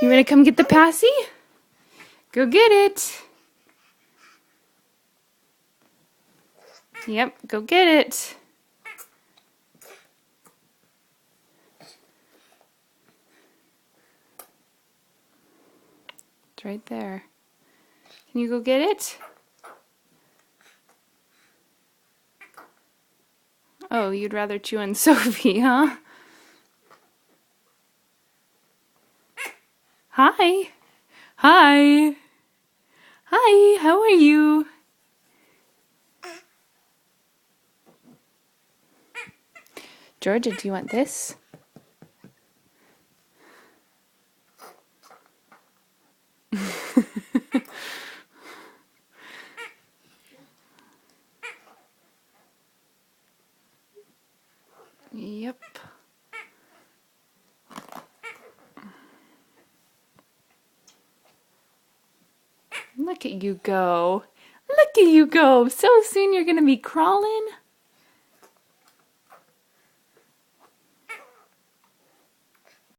You want to come get the passy? Go get it. Yep, go get it. It's right there. Can you go get it? Oh, you'd rather chew on Sophie, huh? Hi. Hi. Hi, how are you? Georgia, do you want this? Yep. Look at you go. Look at you go. So soon you're going to be crawling.